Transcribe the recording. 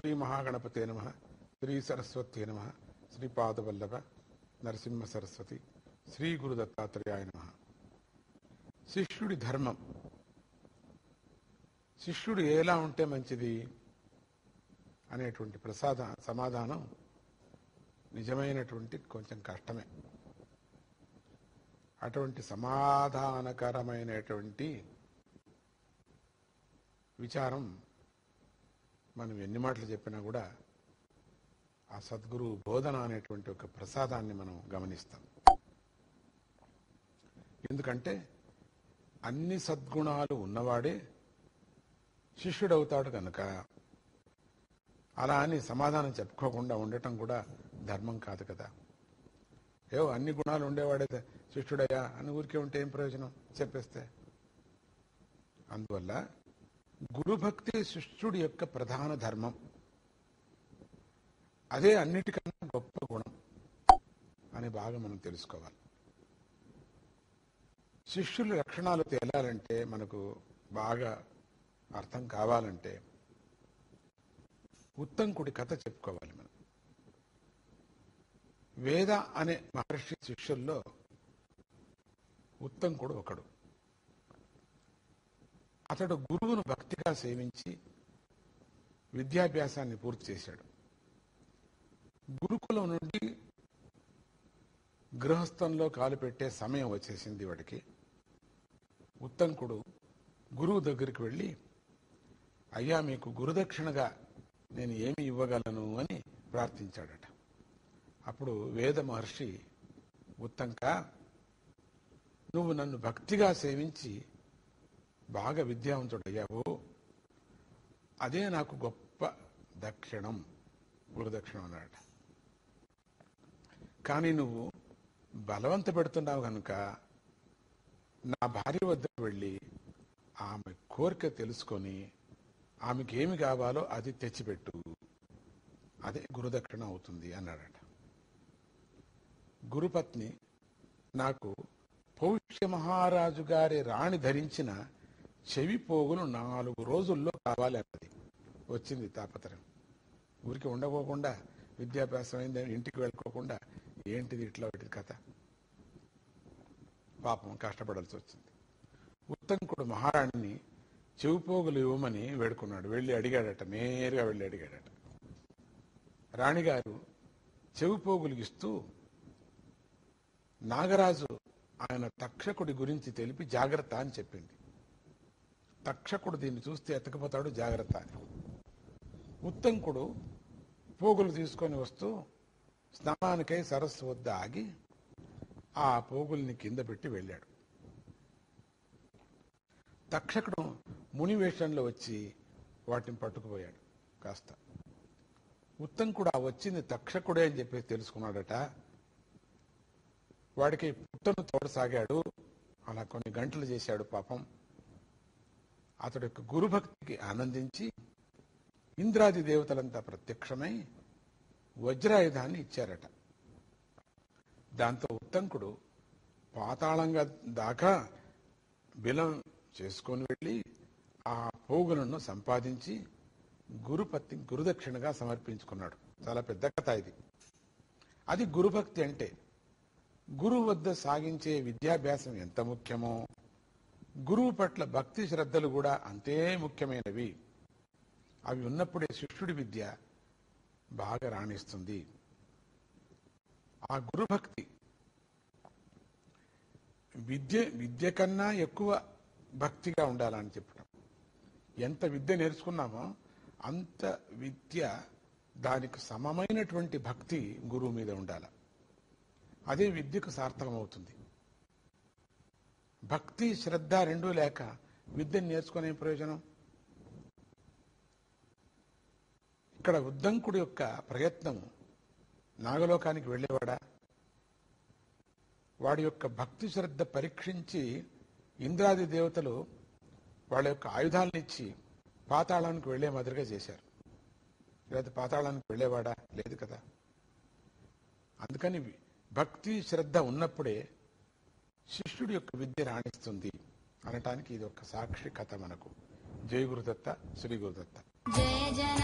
శ్రీ మహాగణపతే నమః, శ్రీ సరస్వత్యే నమః, శ్రీపాదవల్లభ నరసింహ సరస్వతి, శ్రీ గురు దత్తాత్రేయాయ నమః. శిష్యుడి ధర్మం. శిష్యుడు ఎలా ఉంటే మంచిది అనేటువంటి సమాధానం నిజమైనటువంటి కొంచెం కష్టమే. అటువంటి సమాధానకరమైనటువంటి విచారం మనం ఎన్ని మాటలు చెప్పినా కూడా ఆ సద్గురు బోధన అనేటువంటి ఒక ప్రసాదాన్ని మనం గమనిస్తాం. ఎందుకంటే అన్ని సద్గుణాలు ఉన్నవాడే శిష్యుడవుతాడు కనుక అలా అని సమాధానం చెప్పుకోకుండా ఉండటం కూడా ధర్మం కాదు కదా. అన్ని గుణాలు ఉండేవాడే శిష్యుడయ్యా అని ఊరికే ఉంటే ఏం ప్రయోజనం చెప్పేస్తే. అందువల్ల గురుభక్తి శిష్యుడి యొక్క ప్రధాన ధర్మం. అదే అన్నిటికన్నా గొప్ప గుణం అని బాగా మనం తెలుసుకోవాలి. శిష్యుల లక్షణాలు తేలాలంటే, మనకు బాగా అర్థం కావాలంటే ఉత్తంకుడి కథ చెప్పుకోవాలి మనం. వేద అనే మహర్షి శిష్యుల్లో ఉత్తంకుడు ఒకడు. అతడు గురువును భక్తిగా సేవించి విద్యాభ్యాసాన్ని పూర్తి చేశాడు. గురుకులం నుండి గృహస్థంలో కాలు పెట్టే సమయం వచ్చేసింది వాడికి. ఉత్తంకుడు గురువు దగ్గరికి వెళ్ళి, అయ్యా మీకు గురుదక్షిణగా నేను ఏమి ఇవ్వగలను అని ప్రార్థించాడట. అప్పుడు వేద మహర్షి, ఉత్తంక, నువ్వు నన్ను భక్తిగా సేవించి బాగా విద్యావంతుడయ్యావు, అదే నాకు గొప్ప దక్షిణం, గురుదక్షిణం అన్నాడట. కానీ నువ్వు బలవంత పెడుతున్నావు కనుక నా భార్య వద్దకు వెళ్ళి ఆమె కోరిక తెలుసుకొని ఆమెకి ఏమి కావాలో అది తెచ్చిపెట్టు, అదే గురుదక్షిణ అవుతుంది అన్నాడట. గురుపత్ని, నాకు పౌష్య మహారాజు గారి రాణి ధరించిన చెవి పోగులు 4 రోజుల్లో కావాలి అన్నది. వచ్చింది తాపత్రయం. ఊరికి ఉండకోకుండా విద్యాభ్యాసం అయింది, ఇంటికి వెళ్ళుకోకుండా ఏంటిది ఇట్లా ఒకటి కథ. పాపం కష్టపడాల్సి వచ్చింది. ఉత్తంకుడు మహారాణిని చెవిపోగులు ఇవ్వమని వేడుకున్నాడు. వెళ్ళి అడిగాడట, నేరుగా వెళ్ళి అడిగాడట. రాణిగారు చెవిపోగులు ఇస్తూ నాగరాజు ఆయన తక్షకుడి గురించి తెలిపి జాగ్రత్త అని చెప్పింది. తక్షకుడు దీన్ని చూస్తే ఎత్తకపోతాడు, జాగ్రత్త అని. ఉత్తంకుడు పోగులు తీసుకొని వస్తూ స్నానానికై సరస్సు వద్ద ఆగి ఆ పోగుల్ని కింద పెట్టి వెళ్ళాడు. తక్షకుడు ముని వేషంలో వచ్చి వాటిని పట్టుకుపోయాడు. కాస్త ఉత్తంకుడు ఆ వచ్చింది తక్షకుడే అని చెప్పేసి తెలుసుకున్నాడట. వాడికి పుట్టను తోడసాగాడు. అలా కొన్ని గంటలు చేశాడు. పాపం అతడి యొక్క గురుభక్తికి ఆనందించి ఇంద్రాది దేవతలంతా ప్రత్యక్షమై వజ్రాయుధాన్ని ఇచ్చారట. దాంతో ఉత్తంకుడు పాతాళంగా దాకా బిలం చేసుకొని వెళ్ళి ఆ పోగులను సంపాదించి గురుదక్షిణగా సమర్పించుకున్నాడు. చాలా పెద్ద కథ ఇది. అది గురుభక్తి అంటే. గురువు వద్ద సాగించే విద్యాభ్యాసం ఎంత ముఖ్యమో గురువు పట్ల భక్తి శ్రద్ధలు కూడా అంతే ముఖ్యమైనవి. అవి ఉన్నప్పుడే శిష్యుడి విద్య బాగా రాణిస్తుంది. ఆ గురుభక్తి విద్య కన్నా ఎక్కువ భక్తిగా ఉండాలని చెప్పడం. ఎంత విద్య నేర్చుకున్నామో అంత విద్య దానికి సమమైనటువంటి భక్తి గురువు మీద ఉండాలి. అదే విద్యకు సార్థకమవుతుంది. భక్తి శ్రద్ధ రెండూ లేక విద్యను నేర్చుకునే ప్రయోజనం. ఇక్కడ ఉద్దంకుడి యొక్క ప్రయత్నం నాగలోకానికి వెళ్ళేవాడా? వాడి యొక్క భక్తి శ్రద్ధ పరీక్షించి ఇంద్రాది దేవతలు వాళ్ళ యొక్క ఆయుధాలను ఇచ్చి పాతాళానికి వెళ్లే మాదిరిగా చేశారు. లేదా పాతాళానికి వెళ్ళేవాడా? లేదు కదా. అందుకని భక్తి శ్రద్ధ ఉన్నప్పుడే శిష్యుడి యొక్క విద్య రాణిస్తుంది అనటానికి ఇది ఒక సాక్షి కథ మనకు. జయ గురుదత్త, శ్రీ గురుదత్త. జయ జన